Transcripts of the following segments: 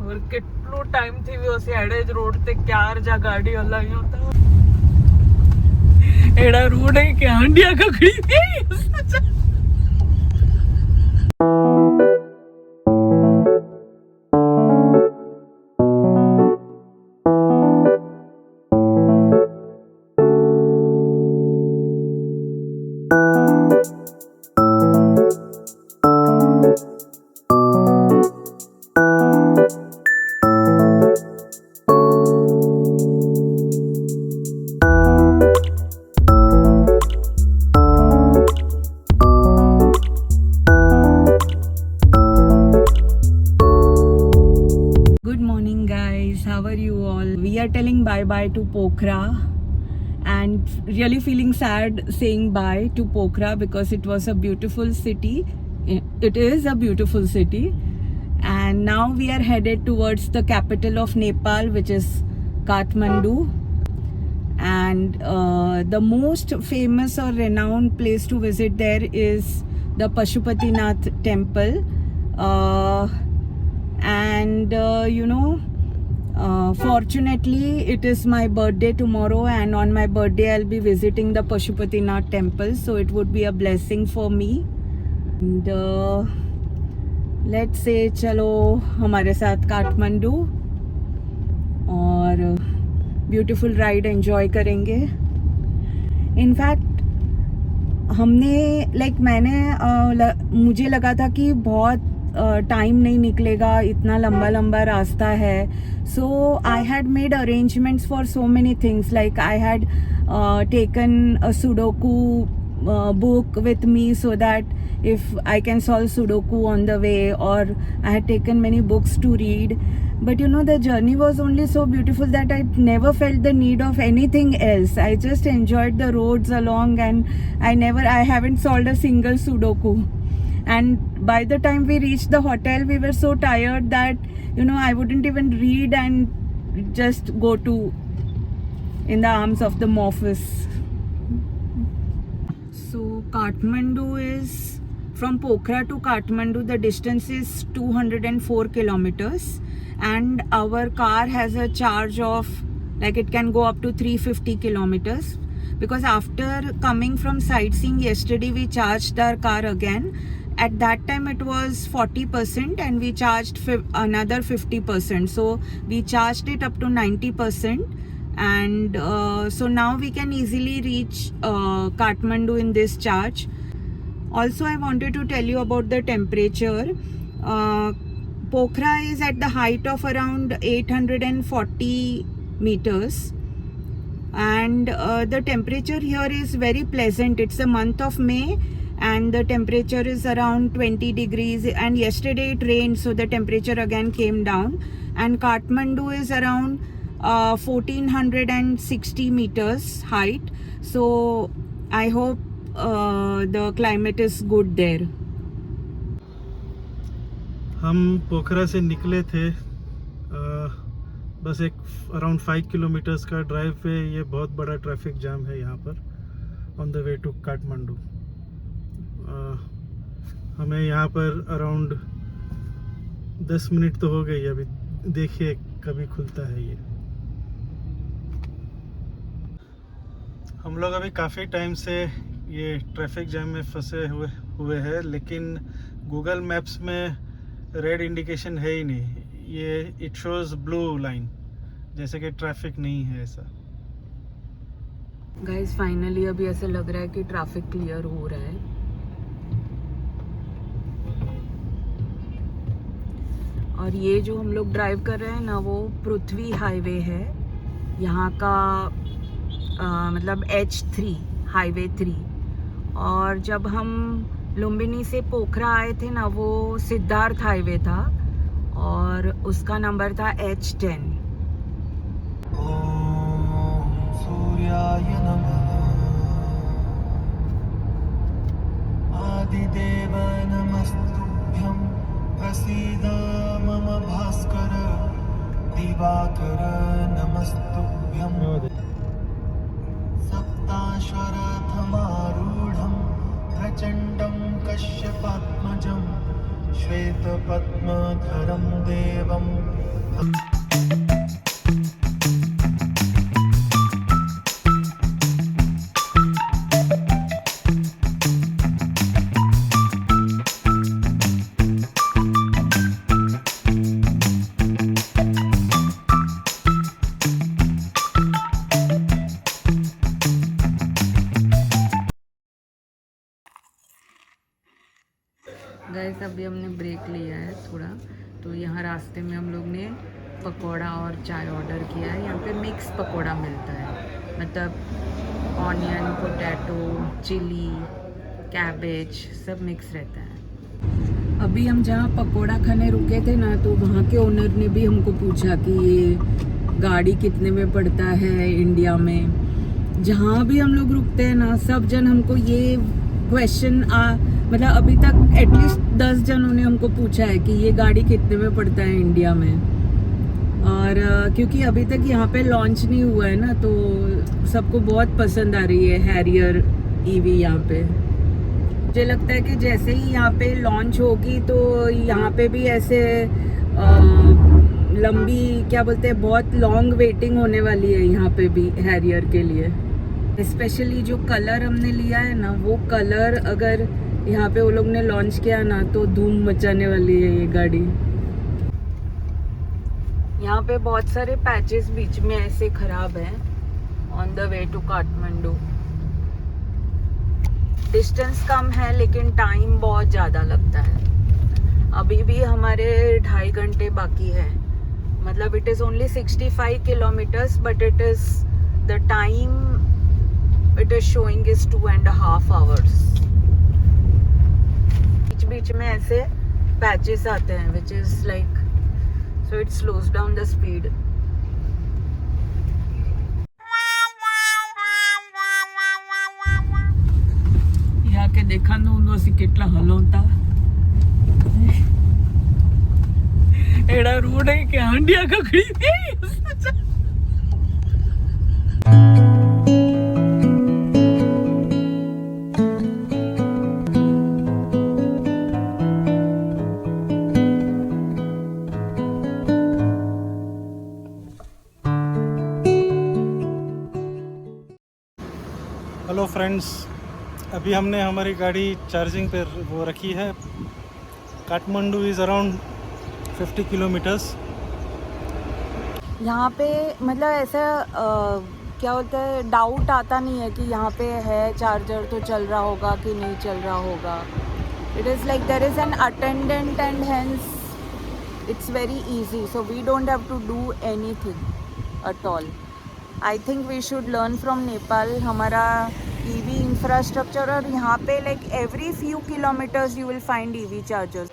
और કેટલો ટાઈમ થી વ્યુ છે એડેજ રોડ તે ક્યાર જા ગાડી હલાવી હોતા એડા રોડ હે કે હાંડિયા કકડી દે How are you all? We are telling bye-bye to Pokhara and really feeling sad saying bye to Pokhara because it was a beautiful city. It is a beautiful city. And now we are headed towards the capital of Nepal, which is Kathmandu. And the most famous or renowned place to visit there is the Pashupatinath temple. Fortunately it is my birthday tomorrow, and on my birthday I'll be visiting the Pashupatinath temple, so it would be a blessing for me. And let's say chalo हमारे साथ काठमांडू और beautiful ride enjoy करेंगे. In fact हमने मुझे लगा था कि बहुत टाइम नहीं निकलेगा, इतना लंबा लंबा रास्ता है. So I had made arrangements for so many things. Like I had taken a sudoku book with me so that if I can solve Sudoku on the way, or I had taken many books to read. But the journey was only so beautiful that I never felt the need of anything else. I just enjoyed the roads along, and I haven't solved a single Sudoku. And by the time we reached the hotel, we were so tired that I wouldn't even read and just go to in the arms of the Mofus. So Kathmandu is, from Pokhara to Kathmandu, the distance is 204 kilometers, and our car has a charge of it can go up to 350 kilometers, because after coming from sightseeing yesterday we charged our car again. At that time it was 40% and we charged another 50%, so we charged it up to 90%. And so now we can easily reach Kathmandu in this charge. Also, I wanted to tell you about the temperature. Pokhara is at the height of around 840 meters, and the temperature here is very pleasant. It's the month of May and the temperature is around 20 degrees, and yesterday it rained, so the temperature again came down. And Kathmandu is around 1460 meters height, so I hope the climate is good there. हम पोखरा से निकले थे, बस एक around 5 kilometres का drive पे ये बहुत बड़ा ट्रैफिक जाम है यहाँ पर on the way to Kathmandu. हमें यहाँ पर अराउंड 10 मिनट तो हो गई. अभी देखिए कभी खुलता है ये. हम लोग अभी काफ़ी टाइम से ये ट्रैफिक जैम में फंसे हुए हैं, लेकिन गूगल मैप्स में रेड इंडिकेशन है ही नहीं. ये इट शोज़ ब्लू लाइन, जैसे कि ट्रैफिक नहीं है ऐसा. गाइस फाइनली अभी ऐसा लग रहा है कि ट्रैफिक क्लियर हो रहा है. और ये जो हम लोग ड्राइव कर रहे हैं ना, वो पृथ्वी हाईवे है यहाँ का, मतलब H3 हाईवे 3. और जब हम लुम्बिनी से पोखरा आए थे ना, वो सिद्धार्थ हाईवे था और उसका नंबर था H10. ओम सूर्याय नमः. आदिदेव नमस्तुभ्यं. प्रसीद मम भास्कर. दिवाकर नमस्तुभ्यं. सप्ताश्वरथमारूढं प्रचण्डं कश्यपात्मजं श्वेतपद्मधरं देवम् गाइस अभी हमने ब्रेक लिया है थोड़ा, तो यहाँ रास्ते में हम लोग ने पकोड़ा और चाय ऑर्डर किया है। यहाँ पे मिक्स पकोड़ा मिलता है, मतलब ऑनियन, पोटैटो, चिली, कैबेज सब मिक्स रहता है। अभी हम जहाँ पकोड़ा खाने रुके थे ना, तो वहाँ के ओनर ने भी हमको पूछा कि ये गाड़ी कितने में पड़ता है इंडिया में। जहाँ भी हम लोग रुकते हैं ना, सब जन हमको ये क्वेश्चन मतलब अभी तक एटलीस्ट 10 जनों ने हमको पूछा है कि ये गाड़ी कितने में पड़ता है इंडिया में। और क्योंकि अभी तक यहाँ पे लॉन्च नहीं हुआ है ना, तो सबको बहुत पसंद आ रही है हैरियर ईवी यहाँ पे। मुझे लगता है कि जैसे ही यहाँ पे लॉन्च होगी तो यहाँ पे भी ऐसे लंबी क्या बोलते हैं, बहुत लॉन्ग वेटिंग होने वाली है यहाँ पे भी हैरियर के लिए। स्पेशली जो कलर हमने लिया है ना, वो कलर अगर यहाँ पे वो लोग ने लॉन्च किया ना, तो धूम मचाने वाली है ये गाड़ी। यहाँ पे बहुत सारे पैचेस बीच में ऐसे खराब हैं on the way to Kathmandu. Distance कम है लेकिन टाइम बहुत ज़्यादा लगता है। अभी भी हमारे 2.5 घंटे बाकी है, मतलब it is only 65 kilometres but it is the time it is showing is 2.5 hours। बीच में ऐसे पैचेस आते हैं which is like so it slows down the speed। यहाँ के देखा ना उन्होंने सी कितना हलोता एड़ा रोड है कि हांडिया खड़ी थी। हेलो फ्रेंड्स, अभी हमने हमारी गाड़ी चार्जिंग पर वो रखी है। Kathmandu is around 50 kilometres. यहाँ पे मतलब ऐसा क्या होता है, डाउट आता नहीं है कि यहाँ पे है चार्जर तो चल रहा होगा कि नहीं चल रहा होगा। It is like there is an attendant and hence it's very easy, so we don't have to do anything at all. I think we should learn from Nepal. हमारा ईवी इंफ्रास्ट्रक्चर, और यहाँ पे like every few kilometers you will find EV chargers.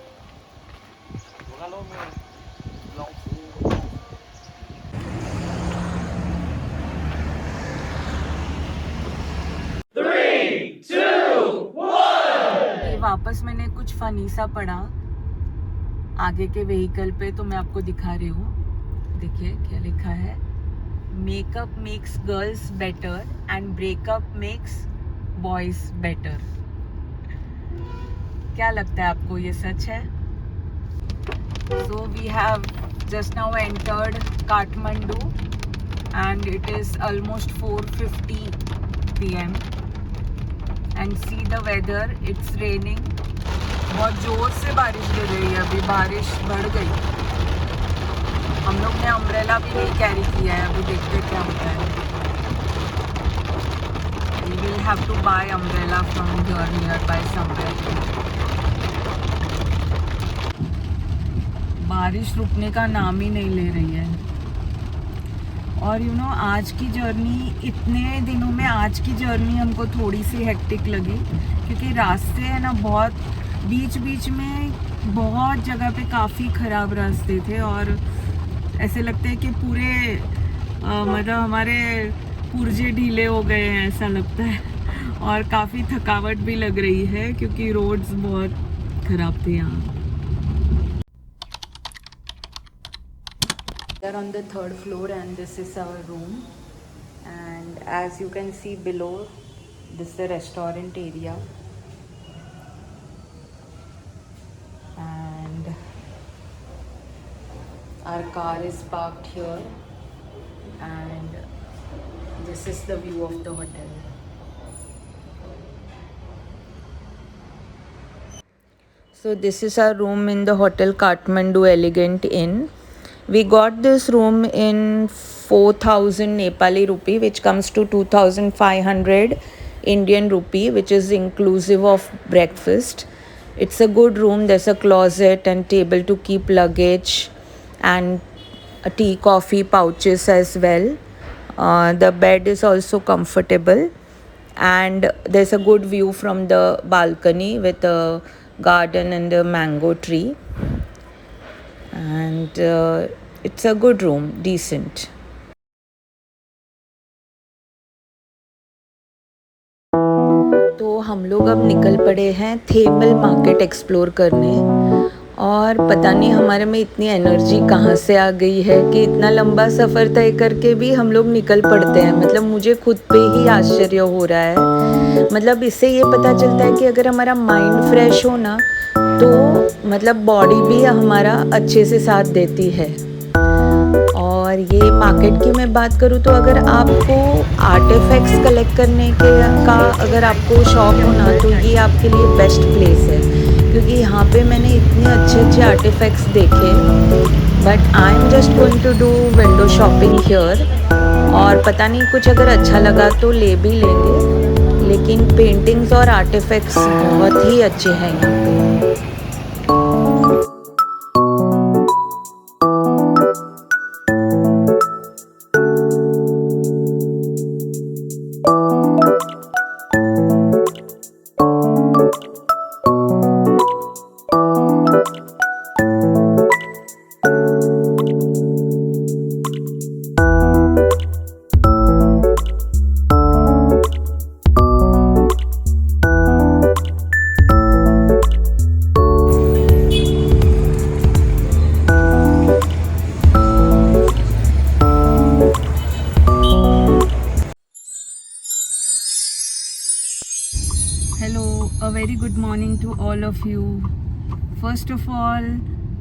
वापस मैंने कुछ funny सा पढ़ा आगे के व्हीकल पे, तो मैं आपको दिखा रही हूँ। देखिए क्या लिखा है, makeup makes girls better and breakup makes boys better. क्या लगता है आपको, ये सच है? So we have just now entered Kathmandu and it is almost 4:50 PM and see the weather, it's raining. बहुत जोर से बारिश गिर रही है, अभी बारिश बढ़ गई। हम लोग ने अम्ब्रेला भी नहीं कैरी किया है, अभी देखते क्या होता है। We will have to buy umbrella from here nearby somewhere। बारिश रुकने का नाम ही नहीं ले रही है। और यू नो आज की जर्नी, इतने दिनों में आज की जर्नी हमको थोड़ी सी हेक्टिक लगी, क्योंकि रास्ते हैं ना बहुत, बीच बीच में बहुत जगह पे काफ़ी ख़राब रास्ते थे और ऐसे लगता है कि पूरे मतलब हमारे पुर्जे ढीले हो गए हैं ऐसा लगता है। और काफ़ी थकावट भी लग रही है क्योंकि रोड्स बहुत ख़राब थे यहाँ। We are on the 3rd floor and this is our room, and as you can see below, this is the restaurant area Our car is parked here, and this is the view of the hotel. So this is our room in the Hotel Kathmandu Elegant Inn. We got this room in 4,000 Nepali rupee, which comes to 2,500 Indian rupee, which is inclusive of breakfast. It's a good room. There's a closet and table to keep luggage and a tea, coffee pouches as well. The bed is also comfortable, and there's a good view from the balcony with a garden and a mango tree. And it's a good room, decent. तो हम लोग अब निकल पड़े हैं table market explore करने, और पता नहीं हमारे में इतनी एनर्जी कहाँ से आ गई है कि इतना लंबा सफ़र तय करके भी हम लोग निकल पड़ते हैं. मतलब मुझे खुद पे ही आश्चर्य हो रहा है. मतलब इससे ये पता चलता है कि अगर हमारा माइंड फ्रेश हो ना, तो मतलब बॉडी भी हमारा अच्छे से साथ देती है. और ये मार्केट की मैं बात करूँ तो अगर आपको आर्टिफैक्ट्स कलेक्ट करने का अगर आपको शौक हो ना, तो ये आपके लिए बेस्ट प्लेस है, क्योंकि यहाँ पे मैंने इतने अच्छे अच्छे आर्टिफैक्ट्स देखे. But I am just going to do window shopping here, और पता नहीं कुछ अगर अच्छा लगा तो ले भी लेंगे. लेकिन पेंटिंग्स और आर्टिफैक्ट्स बहुत ही अच्छे हैं यहाँ पे. Hello, a very good morning to all of you. First of all,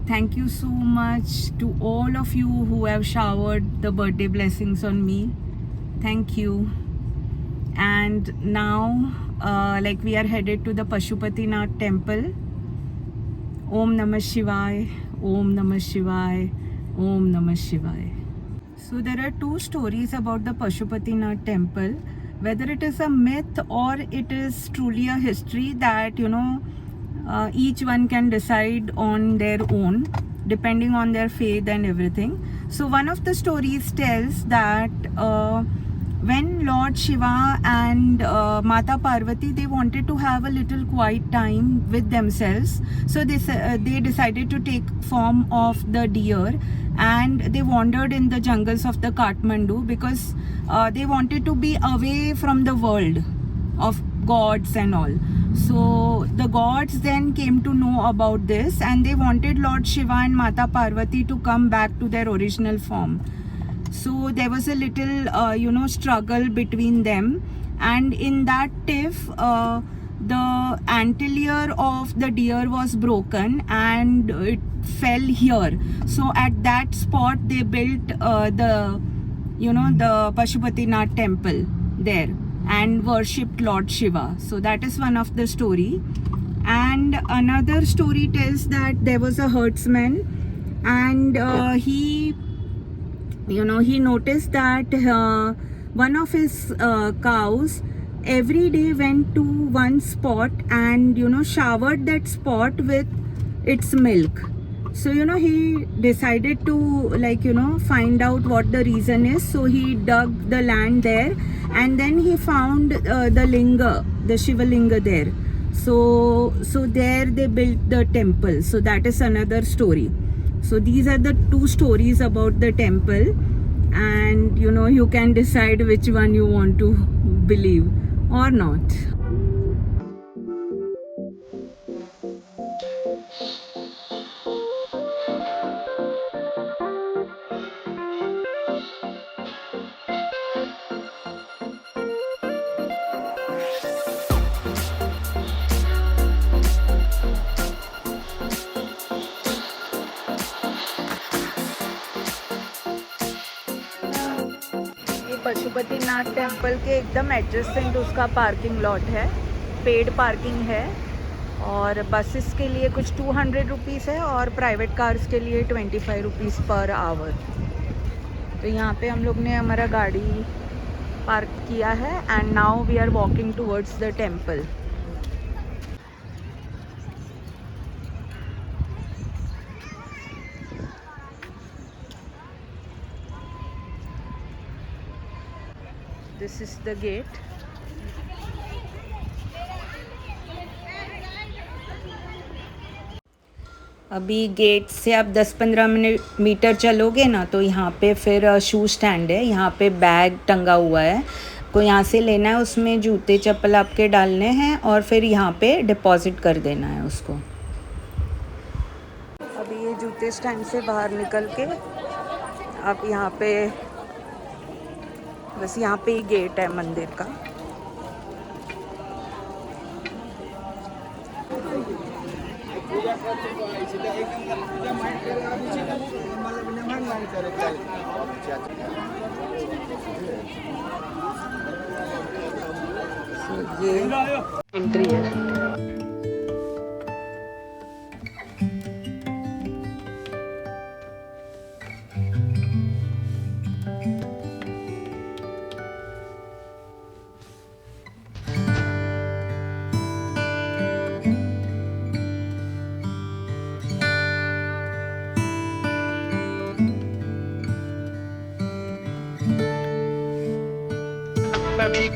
thank you so much to all of you who have showered the birthday blessings on me. Thank you. And now, like we are headed to the Pashupatinath temple. Om Namah Shivaya, Om Namah Shivaya, Om Namah Shivaya. So there are two stories about the Pashupatinath temple. Whether it is a myth or it is truly a history, that each one can decide on their own depending on their faith and everything. So one of the stories tells that when Lord Shiva and Mata Parvati, they wanted to have a little quiet time with themselves, so they decided to take form of the deer, and they wandered in the jungles of the Kathmandu, because they wanted to be away from the world of gods and all. So the gods then came to know about this, and they wanted Lord Shiva and Mata Parvati to come back to their original form. So there was a little struggle between them, and in that tiff the antler of the deer was broken and it fell here. So at that spot they built the Pashupatinath temple there and worshipped Lord Shiva. So that is one of the story. And another story tells that there was a herdsman, and he noticed that one of his cows every day went to one spot and showered that spot with its milk. So he decided to find out what the reason is. So he dug the land there, and then he found the linga, the Shiva linga there. So there they built the temple. So that is another story. So these are the two stories about the temple, and you can decide which one you want to believe or not. Pashupatinath temple के एकदम adjacent उसका parking lot है, paid parking है। और buses के लिए कुछ 200 rupees है और प्राइवेट कार्स के लिए 25 रुपीज़ पर आवर। तो यहाँ पे हम लोग ने हमारा गाड़ी पार्क किया है and now we are walking towards the temple. This is the gate. अभी गेट से आप 10-15 मीटर चलोगे ना तो यहाँ पे फिर शू स्टैंड है, यहाँ पे बैग टंगा हुआ है, को यहाँ से लेना है, उसमें जूते चप्पल आपके डालने हैं और फिर यहाँ पे डिपॉजिट कर देना है उसको। अभी ये जूते स्टैंड से बाहर निकल के आप यहाँ पे, बस यहाँ पे ही गेट है मंदिर का। ये एंट्री है।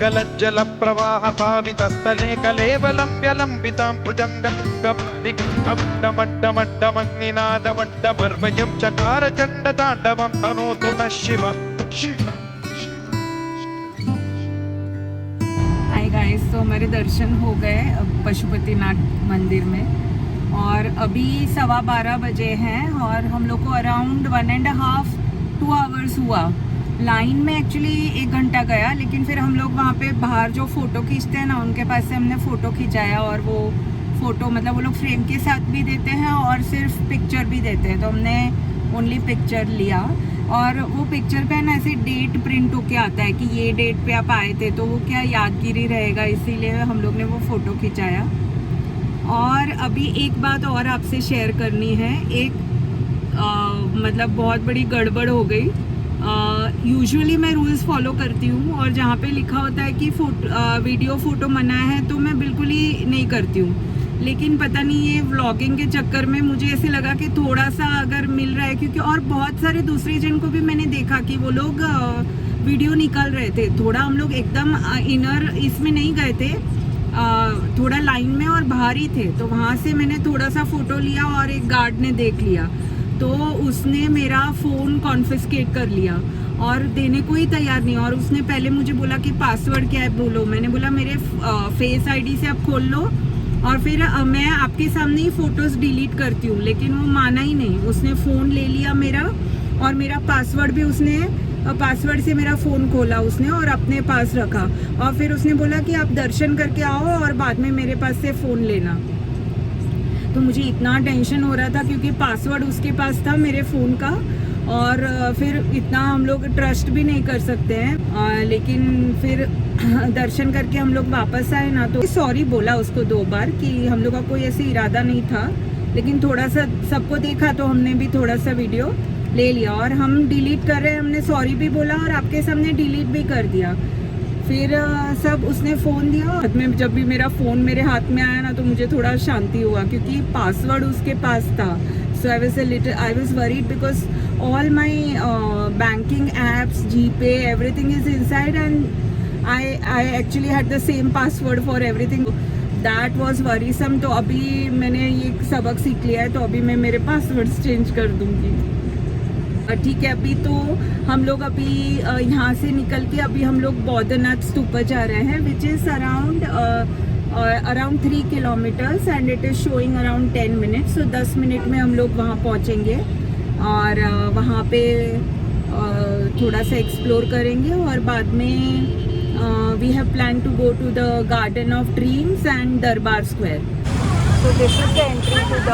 गलज्जल प्रवाह पावितस्थले कलेवलं व्यलम्बितां भुजङ्गमड्डमड्डमड्डमग्निनादमड्डमर्वयं चकार चण्डताण्डवं तनोतु नः शिव। हाय गाइस, तो हमारे दर्शन हो गए पशुपतिनाथ मंदिर में और अभी 12:15 बजे हैं और हम लोग को अराउंड 1.5-2 आवर्स हुआ। लाइन में एक्चुअली 1 घंटा गया, लेकिन फिर हम लोग वहाँ पे बाहर जो फ़ोटो खींचते हैं ना, उनके पास से हमने फ़ोटो खिंचाया और वो फ़ोटो मतलब वो लोग फ्रेम के साथ भी देते हैं और सिर्फ पिक्चर भी देते हैं, तो हमने ओनली पिक्चर लिया। और वो पिक्चर पे ना ऐसे डेट प्रिंट होके आता है कि ये डेट पे आप आए थे, तो वो क्या यादगिरी रहेगा, इसीलिए हम लोग ने वो फ़ोटो खिंचाया। और अभी एक बात और आपसे शेयर करनी है, एक मतलब बहुत बड़ी गड़बड़ हो गई। यूजुअली मैं रूल्स फॉलो करती हूँ और जहाँ पे लिखा होता है कि वीडियो फ़ोटो मना है तो मैं बिल्कुल ही नहीं करती हूँ, लेकिन पता नहीं ये व्लॉगिंग के चक्कर में मुझे ऐसे लगा कि थोड़ा सा अगर मिल रहा है, क्योंकि और बहुत सारे दूसरे जन को भी मैंने देखा कि वो लोग वीडियो निकाल रहे थे। थोड़ा हम लोग एकदम इनर इसमें नहीं गए थे, थोड़ा लाइन में और बाहर ही थे, तो वहाँ से मैंने थोड़ा सा फ़ोटो लिया और एक गार्ड ने देख लिया तो उसने मेरा फ़ोन कॉन्फिस्केट कर लिया और देने को ही तैयार नहीं। और उसने पहले मुझे बोला कि पासवर्ड क्या है बोलो, मैंने बोला मेरे फेस आईडी से आप खोल लो और फिर मैं आपके सामने ही फ़ोटोज़ डिलीट करती हूँ, लेकिन वो माना ही नहीं। उसने फ़ोन ले लिया मेरा और मेरा पासवर्ड भी उसने, पासवर्ड से मेरा फ़ोन खोला उसने और अपने पास रखा और फिर उसने बोला कि आप दर्शन करके आओ और बाद में मेरे पास से फ़ोन लेना। तो मुझे इतना टेंशन हो रहा था क्योंकि पासवर्ड उसके पास था मेरे फ़ोन का और फिर इतना हम लोग ट्रस्ट भी नहीं कर सकते हैं। लेकिन फिर दर्शन करके हम लोग वापस आए ना, तो सॉरी बोला उसको 2 बार कि हम लोग का कोई ऐसे इरादा नहीं था, लेकिन थोड़ा सा सबको देखा तो हमने भी थोड़ा सा वीडियो ले लिया और हम डिलीट कर रहे हैं, हमने सॉरी भी बोला और आपके सामने डिलीट भी कर दिया। फिर सब उसने फ़ोन दिया, में जब भी मेरा फ़ोन मेरे हाथ में आया ना तो मुझे थोड़ा शांति हुआ क्योंकि पासवर्ड उसके पास था। So I was worried because all my banking apps, GPay, everything is inside and I actually had the same password for everything. That was worrisome. तो अभी मैंने ये सबक सीख लिया है, तो अभी मैं मेरे पासवर्ड्स चेंज कर दूँगी। ठीक है, अभी तो हम लोग अभी यहाँ से निकल के अभी हम लोग बौद्धनाथ स्तूपा जा रहे हैं, which is around 3 kilometres and it is showing around 10 minutes. So 10 minute में हम लोग वहाँ पहुँचेंगे और वहाँ पे थोड़ा सा एक्सप्लोर करेंगे और बाद में we have plan to go to the garden of dreams and Durbar square. So this is the entry to the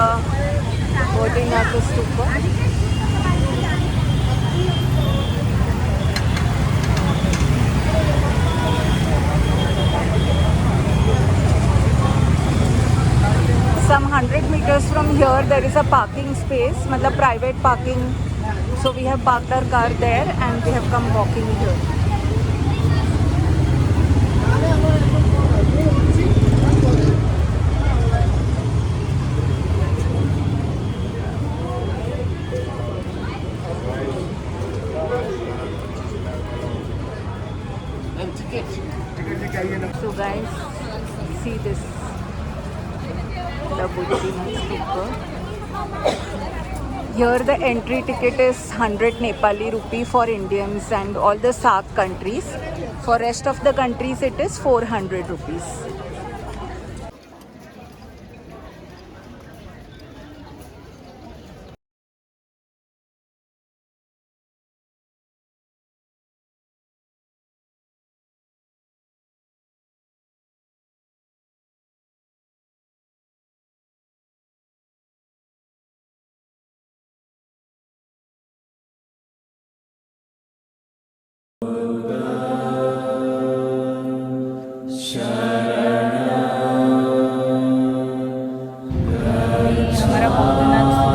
Boudhanath stupa. some 100 meters from here there is a parking space, matlab private parking. So we have parked our car there and we have come walking here. So guys, see this, the Buddhist stupa. Here the entry ticket is 100 Nepali rupee for Indians and all the SAARC countries. For rest of the countries it is 400 rupees. हमारा भूतनाथ हो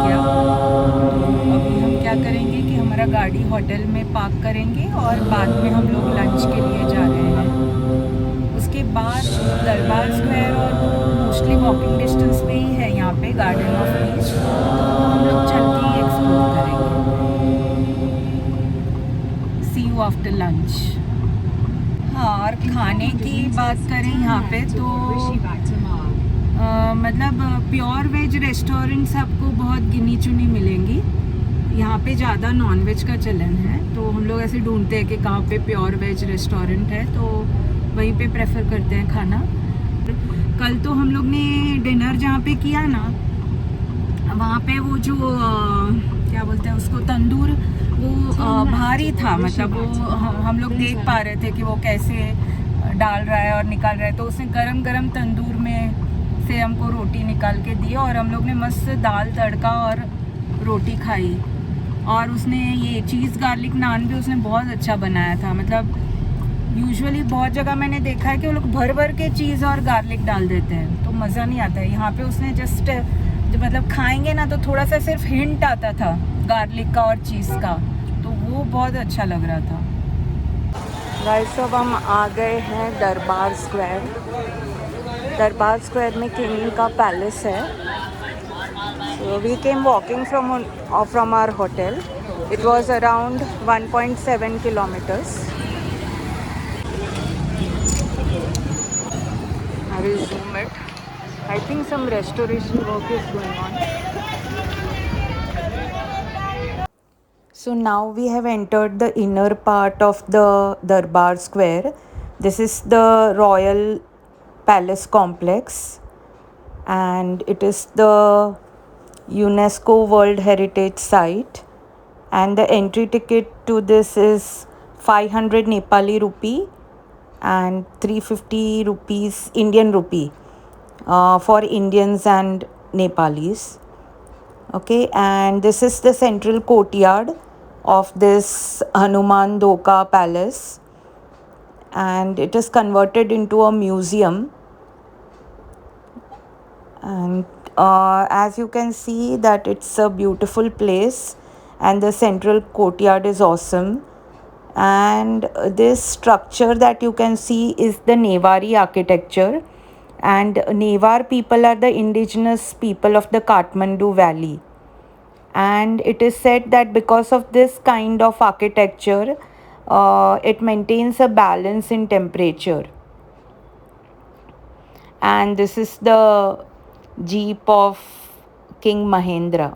गया। तो अभी हम क्या करेंगे कि हमारा गाड़ी होटल में पार्क करेंगे और बाद में हम लोग लंच के लिए जा रहे हैं। उसके बाद दरबार स्क्वायर और मोस्टली वॉकिंग डिस्टेंस पे ही है यहाँ पे गार्डन ऑफ पीस, तो हम लोग चल के ही एक्सप्लोर करेंगे। सी यू आफ्टर लंच। हाँ, और खाने की बात करें यहाँ पे तो मतलब प्योर वेज रेस्टोरेंट्स आपको बहुत गिनी चुनी मिलेंगी। यहाँ पे ज़्यादा नॉन वेज का चलन है, तो हम लोग ऐसे ढूंढते हैं कि कहाँ पे प्योर वेज रेस्टोरेंट है, तो वहीं पे प्रेफर करते हैं खाना। कल तो हम लोग ने डिनर जहाँ पे किया ना, वहाँ पे वो जो क्या बोलते हैं उसको, तंदूर, वो भारी था। मतलब वो हम लोग देख पा रहे थे कि वो कैसे डाल रहा है और निकाल रहा है, तो उसने गरम गरम तंदूर में से हमको रोटी निकाल के दी और हम लोग ने मस्त दाल तड़का और रोटी खाई। और उसने ये चीज़ गार्लिक नान भी उसने बहुत अच्छा बनाया था। मतलब यूजुअली बहुत जगह मैंने देखा है कि वो लोग भर भर के चीज़ और गार्लिक डाल देते हैं, तो मज़ा नहीं आता है। यहाँ पे उसने जस्ट मतलब खाएंगे ना तो थोड़ा सा सिर्फ हिंट आता था गार्लिक का और चीज़ का, तो वो बहुत अच्छा लग रहा था। गाइस, अब हम आ गए हैं दरबार स्क्वायर। दरबार स्क्वायर में किंग का पैलेस है। So we came walking from our hotel. It was around 1.7 kilometers. I will zoom it. I think some restoration work is going on. So now we have entered the inner part of the Darbar Square. This is the Royal Palace complex and it is the UNESCO World Heritage Site, and the entry ticket to this is 500 Nepali rupee and 350 rupees Indian rupee for Indians and Nepalis. Okay, and this is the central courtyard of this Hanuman Dhoka Palace, and it is converted into a museum. And as you can see that it's a beautiful place and the central courtyard is awesome. And this structure that you can see is the Newari architecture, and Newar people are the indigenous people of the Kathmandu Valley. And it is said that because of this kind of architecture, it maintains a balance in temperature. And this is the jeep of King Mahendra.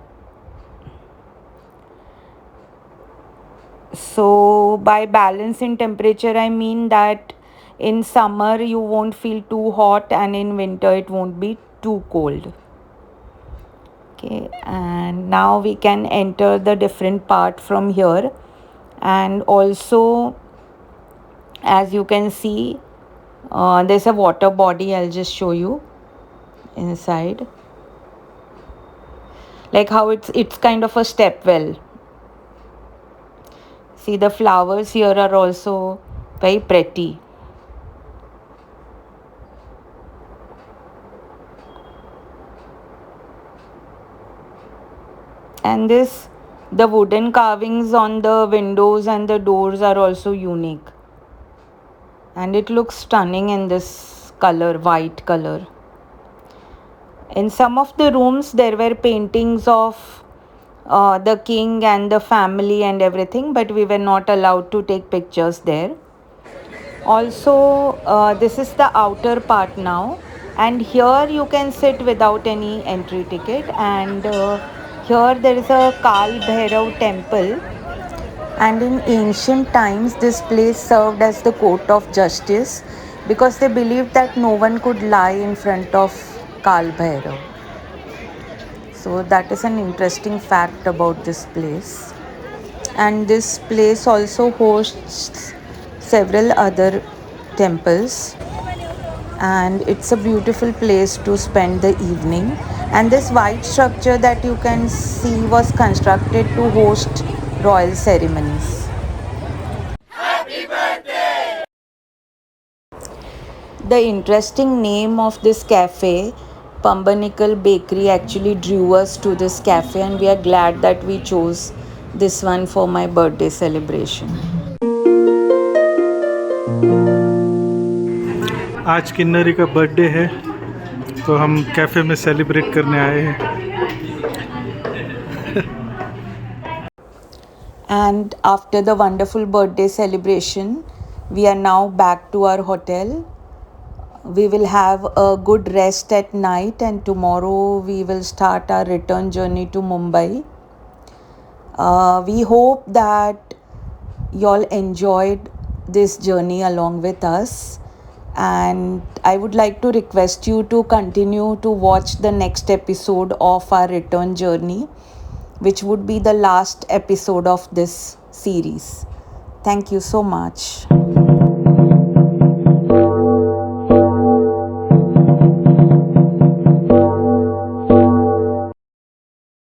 So by balance in temperature, I mean that in summer you won't feel too hot and in winter it won't be too cold. Okay, and now we can enter the different part from here. And also, as you can see, there's a water body. I'll just show you inside, like how it's kind of a step well. See, the flowers here are also very pretty. And the wooden carvings on the windows and the doors are also unique. And it looks stunning in this color, white color. In some of the rooms, there were paintings of the king and the family and everything, but we were not allowed to take pictures there. Also, this is the outer part now, and here you can sit without any entry ticket. And here there is a Kal Bhairav temple, and in ancient times this place served as the court of justice because they believed that no one could lie in front of Kal Bhairav. So that is an interesting fact about this place. And this place also hosts several other temples, and it's a beautiful place to spend the evening. And this white structure that you can see was constructed to host royal ceremonies. The interesting name of this cafe, Pumpernickel Bakery, actually drew us to this cafe, and we are glad that we chose this one for my birthday celebration. आज किन्नरी का birthday है तो हम cafe में celebrate करने आए हैं. And after the wonderful birthday celebration, we are now back to our hotel. We will have a good rest at night, and tomorrow we will start our return journey to Mumbai. We hope that y'all enjoyed this journey along with us, and I would like to request you to continue to watch the next episode of our return journey, which would be the last episode of this series. Thank you so much.